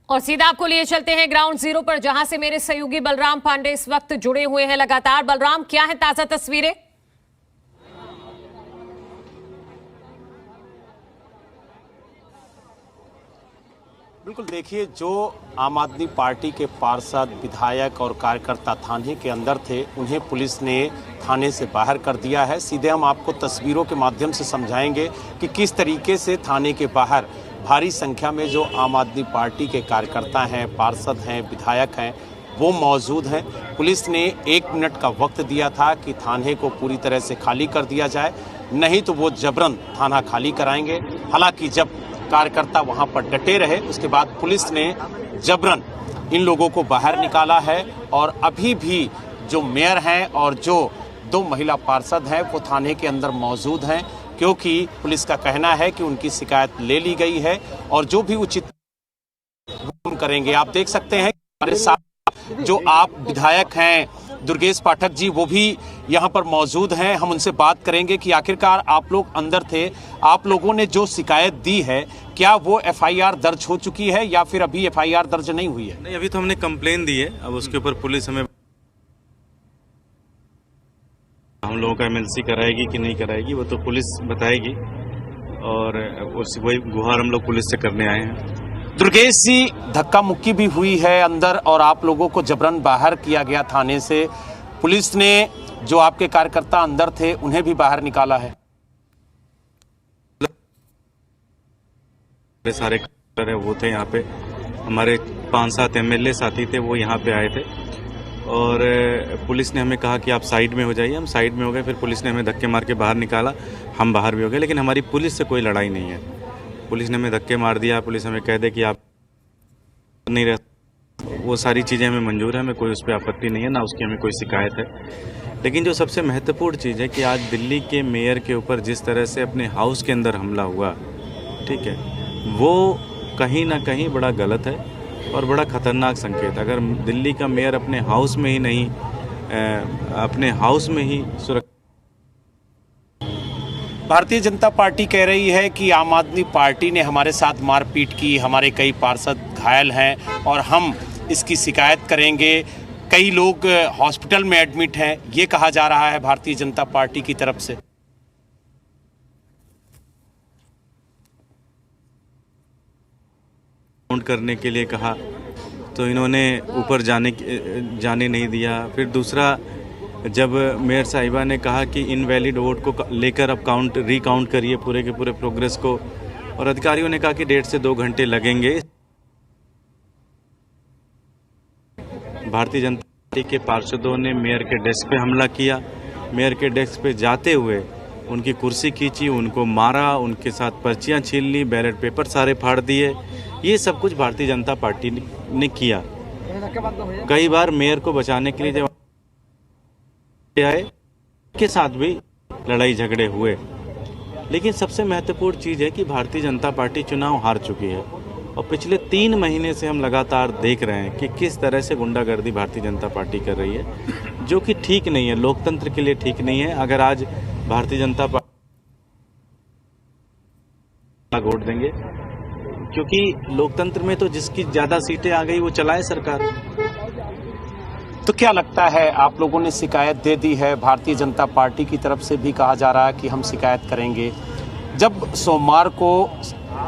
और सीधा आपको लिए चलते हैं ग्राउंड जीरो पर, जहां से मेरे सहयोगी बलराम पांडे इस वक्त जुड़े हुए हैं लगातार। बलराम, क्या है ताजा तस्वीरें? बिल्कुल, देखिए, जो आम आदमी पार्टी के पार्षद, विधायक और कार्यकर्ता थाने के अंदर थे, उन्हें पुलिस ने थाने से बाहर कर दिया है। सीधे हम आपको तस्वीरों के माध्यम से समझाएंगे कि किस तरीके से थाने के बाहर भारी संख्या में जो आम आदमी पार्टी के कार्यकर्ता हैं, पार्षद हैं, विधायक हैं, वो मौजूद हैं। पुलिस ने 1 मिनट का वक्त दिया था कि थाने को पूरी तरह से खाली कर दिया जाए, नहीं तो वो जबरन थाना खाली कराएंगे। हालांकि जब कार्यकर्ता वहां पर डटे रहे, उसके बाद पुलिस ने जबरन इन लोगों को बाहर निकाला है। और अभी भी जो मेयर हैं और जो 2 महिला पार्षद हैं वो थाने के अंदर मौजूद हैं, क्योंकि पुलिस का कहना है कि उनकी शिकायत ले ली गई है और जो भी उचित हम करेंगे। आप देख सकते हैं हमारे साथ जो आप विधायक हैं दुर्गेश पाठक जी, वो भी यहाँ पर मौजूद हैं। हम उनसे बात करेंगे कि आखिरकार आप लोग अंदर थे, आप लोगों ने जो शिकायत दी है, क्या वो एफआईआर दर्ज हो चुकी है या फिर अभी एफआईआर दर्ज नहीं हुई है? नहीं, अभी तो हमने कंप्लेन दी है। अब उसके ऊपर पुलिस हमें हम लोगों का एमएलसी कराएगी कि नहीं कराएगी वो तो पुलिस बताएगी, और वही गुहार हम लोग पुलिस से करने आए हैं। दुर्गेश जी, धक्का मुक्की भी हुई है अंदर और आप लोगों को जबरन बाहर किया गया थाने से। पुलिस ने जो आपके कार्यकर्ता अंदर थे उन्हें भी बाहर निकाला है। सारे वो थे यहाँ पे, हमारे 5-7 एमएलए साथी थे, वो यहाँ पे आए थे और पुलिस ने हमें कहा कि आप साइड में हो जाइए। हम साइड में हो गए, फिर पुलिस ने हमें धक्के मार के बाहर निकाला, हम बाहर भी हो गए। लेकिन हमारी पुलिस से कोई लड़ाई नहीं है। पुलिस ने हमें धक्के मार दिया, पुलिस हमें कह दे कि आप नहीं रह, वो सारी चीज़ें हमें मंजूर है, हमें कोई उस पर आपत्ति नहीं है, ना उसकी हमें कोई शिकायत है। लेकिन जो सबसे महत्वपूर्ण चीज़ है कि आज दिल्ली के मेयर के ऊपर जिस तरह से अपने हाउस के अंदर हमला हुआ, ठीक है, वो कहीं ना कहीं बड़ा गलत है और बड़ा खतरनाक संकेत। अगर दिल्ली का मेयर अपने हाउस में ही नहीं, अपने हाउस में ही सुरक्षा। भारतीय जनता पार्टी कह रही है कि आम आदमी पार्टी ने हमारे साथ मारपीट की, हमारे कई पार्षद घायल हैं और हम इसकी शिकायत करेंगे। कई लोग हॉस्पिटल में एडमिट हैं, ये कहा जा रहा है भारतीय जनता पार्टी की तरफ से। काउंट करने के लिए कहा तो इन्होंने ऊपर जाने नहीं दिया। फिर दूसरा, जब मेयर साहिबा ने कहा कि इनवैलिड वोट को लेकर अब रिकाउंट करिए पूरे के पूरे प्रोग्रेस को, और अधिकारियों ने कहा कि 1.5 से 2 घंटे लगेंगे। भारतीय जनता पार्टी के पार्षदों ने मेयर के डेस्क पे हमला किया, मेयर के डेस्क पे जाते हुए उनकी कुर्सी खींची, उनको मारा, उनके साथ पर्चियां छीन ली, बैलेट पेपर सारे फाड़ दिए। ये सब कुछ भारतीय जनता पार्टी ने किया। कई बार मेयर को बचाने के लिए जब आए के साथ भी लड़ाई झगड़े हुए। लेकिन सबसे महत्वपूर्ण चीज़ है कि भारतीय जनता पार्टी चुनाव हार चुकी है और पिछले 3 महीने से हम लगातार देख रहे हैं कि किस तरह से गुंडागर्दी भारतीय जनता पार्टी कर रही है, जो कि ठीक नहीं है, लोकतंत्र के लिए ठीक नहीं है। अगर आज भारतीय जनता पार्टी वोट देंगे, क्योंकि लोकतंत्र में तो जिसकी ज़्यादा सीटें आ गई वो चलाए सरकार। तो क्या लगता है, आप लोगों ने शिकायत दे दी है, भारतीय जनता पार्टी की तरफ से भी कहा जा रहा है कि हम शिकायत करेंगे। जब सोमवार को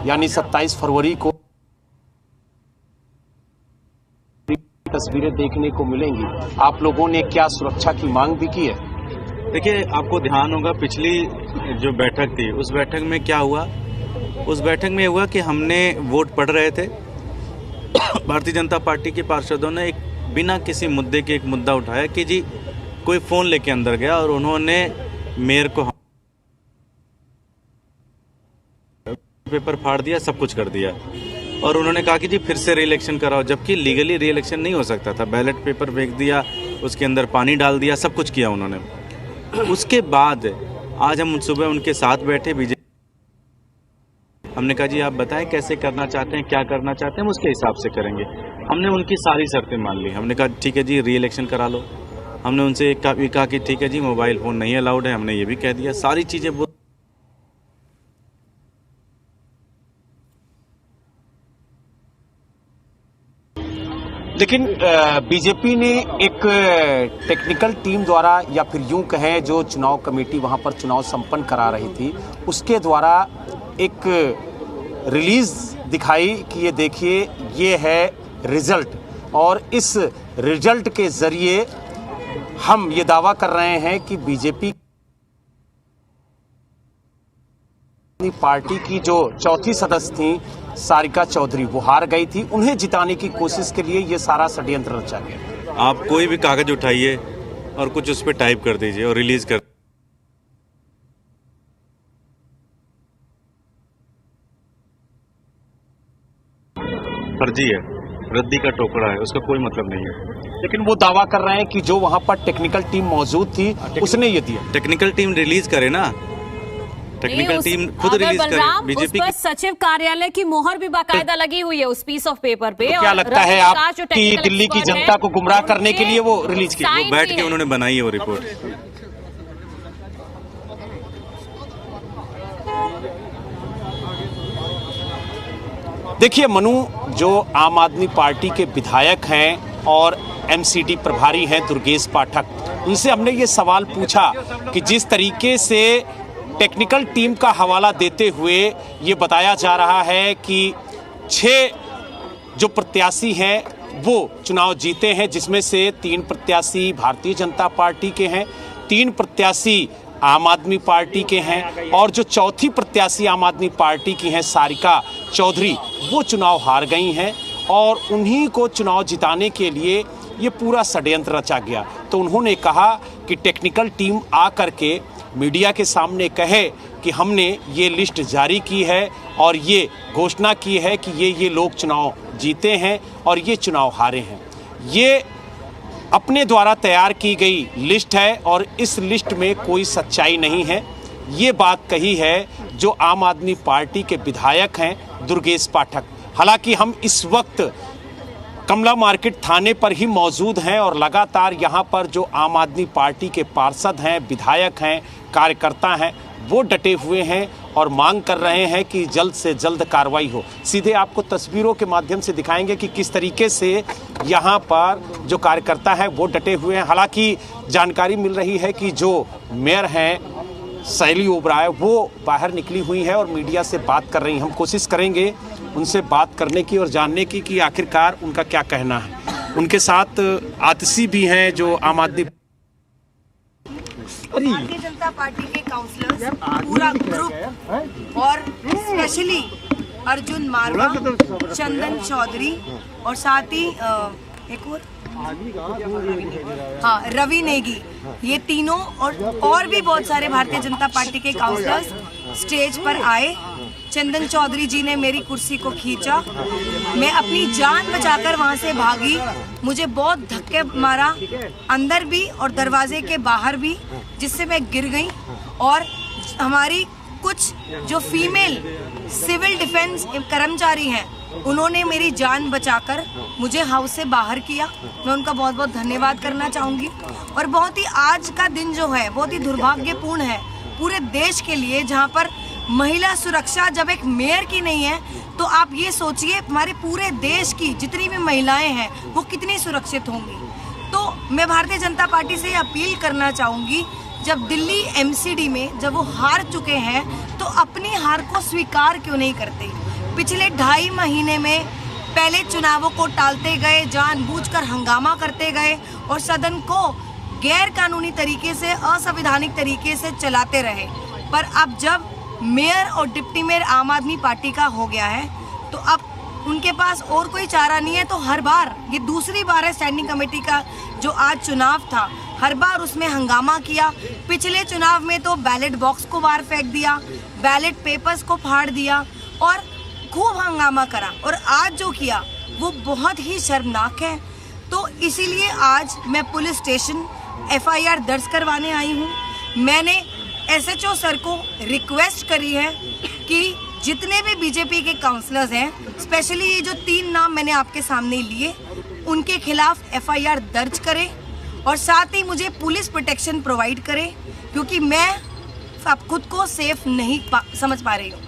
यानी 27 फरवरी को तस्वीरें देखने को मिलेंगी, आप लोगों ने क्या सुरक्षा की मांग भी की है? देखिए, आपको ध्यान होगा पिछली जो बैठक थी, उस बैठक में क्या हुआ? उस बैठक में हुआ कि हमने वोट पढ़ रहे थे, भारतीय जनता पार्टी के पार्षदों ने एक बिना किसी मुद्दे के एक मुद्दा उठाया कि जी कोई फ़ोन लेके अंदर गया और उन्होंने मेयर को पेपर फाड़ दिया, सब कुछ कर दिया, और उन्होंने कहा कि जी फिर से री इलेक्शन कराओ, जबकि लीगली री इलेक्शन नहीं हो सकता था। बैलेट पेपर फेंक दिया, उसके अंदर पानी डाल दिया, सब कुछ किया उन्होंने। उसके बाद आज हम सुबह उनके साथ बैठे, बीजेपी, हमने कहा जी आप बताएं कैसे करना चाहते हैं, क्या करना चाहते हैं, हम उसके हिसाब से करेंगे। हमने उनकी सारी शर्तें मान ली। हमने कहा ठीक है जी री इलेक्शन करा लो। हमने उनसे कहा कि ठीक है जी मोबाइल फ़ोन नहीं अलाउड है, हमने ये भी कह दिया। सारी चीज़ें वो लेकिन बीजेपी ने एक टेक्निकल टीम द्वारा या फिर यूं कहें जो चुनाव कमेटी वहां पर चुनाव संपन्न करा रही थी उसके द्वारा एक रिलीज दिखाई कि ये देखिए ये है रिजल्ट, और इस रिजल्ट के जरिए हम ये दावा कर रहे हैं कि बीजेपी पार्टी की जो चौथी सदस्य थी सारिका चौधरी वो हार गई थी। उन्हें जिताने की कोशिश के लिए ये सारा षड्यंत्र रचा गया। आप कोई भी कागज उठाइए और कुछ उस पर टाइप कर दीजिए और रिलीज कर, फर्जी है, रद्दी का टोकरा है, उसका कोई मतलब नहीं है। लेकिन वो दावा कर रहे हैं कि जो वहां पर टेक्निकल टीम मौजूद थी उसने ये दिया। टेक्निकल टीम रिलीज करे ना, टेक्निकल टीम खुद रिलीज करे। बीजेपी की सचिव कार्यालय की मोहर भी बाकायदा लगी हुई है उस पीस ऑफ पेपर पे। तो क्या लगता है आप कि दिल्ली की जनता को गुमराह करने के लिए वो रिलीज की? वो बैठ के उन्होंने बनाई है वो रिपोर्ट। देखिए मनु, जो आम आदमी पार्टी के विधायक हैं और एमसीडी प्रभारी हैं दुर्गेश पाठक, उनसे हमने ये सवाल पूछा कि जिस तरीके से टेक्निकल टीम का हवाला देते हुए ये बताया जा रहा है कि 6 जो प्रत्याशी हैं वो चुनाव जीते हैं, जिसमें से 3 प्रत्याशी भारतीय जनता पार्टी के हैं, 3 प्रत्याशी आम आदमी पार्टी के हैं, और जो चौथी प्रत्याशी आम आदमी पार्टी की हैं सारिका चौधरी, वो चुनाव हार गई हैं और उन्हीं को चुनाव जिताने के लिए ये पूरा षड्यंत्र रचा गया। तो उन्होंने कहा कि टेक्निकल टीम आ करके मीडिया के सामने कहे कि हमने ये लिस्ट जारी की है और ये घोषणा की है कि ये लोग चुनाव जीते हैं और ये चुनाव हारे हैं। ये अपने द्वारा तैयार की गई लिस्ट है और इस लिस्ट में कोई सच्चाई नहीं है। ये बात कही है जो आम आदमी पार्टी के विधायक हैं दुर्गेश पाठक। हालांकि हम इस वक्त कमला मार्केट थाने पर ही मौजूद हैं और लगातार यहाँ पर जो आम आदमी पार्टी के पार्षद हैं, विधायक हैं, कार्यकर्ता हैं, वो डटे हुए हैं और मांग कर रहे हैं कि जल्द से जल्द कार्रवाई हो। सीधे आपको तस्वीरों के माध्यम से दिखाएंगे कि किस तरीके से यहाँ पर जो कार्यकर्ता हैं वो डटे हुए हैं। हालांकि जानकारी मिल रही है कि जो मेयर हैं शैली ओबराय वो बाहर निकली हुई है और मीडिया से बात कर रही हैं। हम कोशिश करेंगे उनसे बात करने की और जानने की कि आखिरकार उनका क्या कहना है। उनके साथ आतिशी भी हैं जो आम आदमी भारतीय जनता पार्टी के काउंसलर्स, पूरा ग्रुप और स्पेशली अर्जुन मारवा, चंदन चौधरी और साथ ही एक और रवि नेगी, ये तीनों और भी बहुत सारे भारतीय जनता पार्टी के काउंसलर्स स्टेज पर आए। चंदन चौधरी जी ने मेरी कुर्सी को खींचा, मैं अपनी जान बचाकर वहां से भागी। मुझे बहुत धक्के मारा अंदर भी और दरवाजे के बाहर भी, जिससे मैं गिर गई। और हमारी कुछ जो फीमेल सिविल डिफेंस कर्मचारी हैं उन्होंने मेरी जान बचाकर मुझे हाउस से बाहर किया। मैं उनका बहुत बहुत धन्यवाद करना चाहूँगी। और बहुत ही आज का दिन जो है बहुत ही दुर्भाग्यपूर्ण है पूरे देश के लिए, जहाँ पर महिला सुरक्षा जब एक मेयर की नहीं है तो आप ये सोचिए हमारे पूरे देश की जितनी भी महिलाएं हैं वो कितनी सुरक्षित होंगी। तो मैं भारतीय जनता पार्टी से अपील करना चाहूँगी, जब दिल्ली एमसीडी में जब वो हार चुके हैं तो अपनी हार को स्वीकार क्यों नहीं करते। पिछले 2.5 महीने में पहले चुनावों को टालते गए, जानबूझकर हंगामा करते गए और सदन को गैर कानूनी तरीके से, असंवैधानिक तरीके से चलाते रहे। पर अब जब मेयर और डिप्टी मेयर आम आदमी पार्टी का हो गया है तो अब उनके पास और कोई चारा नहीं है। तो हर बार, ये दूसरी बार है स्टैंडिंग कमेटी का जो आज चुनाव था, हर बार उसमें हंगामा किया। पिछले चुनाव में तो बैलेट बॉक्स को बाहर फेंक दिया, बैलेट पेपर्स को फाड़ दिया और खूब हंगामा करा। और आज जो किया वो बहुत ही शर्मनाक है। तो इसीलिए आज मैं पुलिस स्टेशन FIR दर्ज करवाने आई हूँ। मैंने SHO सर को रिक्वेस्ट करी है कि जितने भी बीजेपी के काउंसलर्स हैं, स्पेशली ये जो 3 नाम मैंने आपके सामने लिए, उनके खिलाफ FIR दर्ज करें और साथ ही मुझे पुलिस प्रोटेक्शन प्रोवाइड करें, क्योंकि मैं अब खुद को सेफ नहीं समझ पा रही हूँ।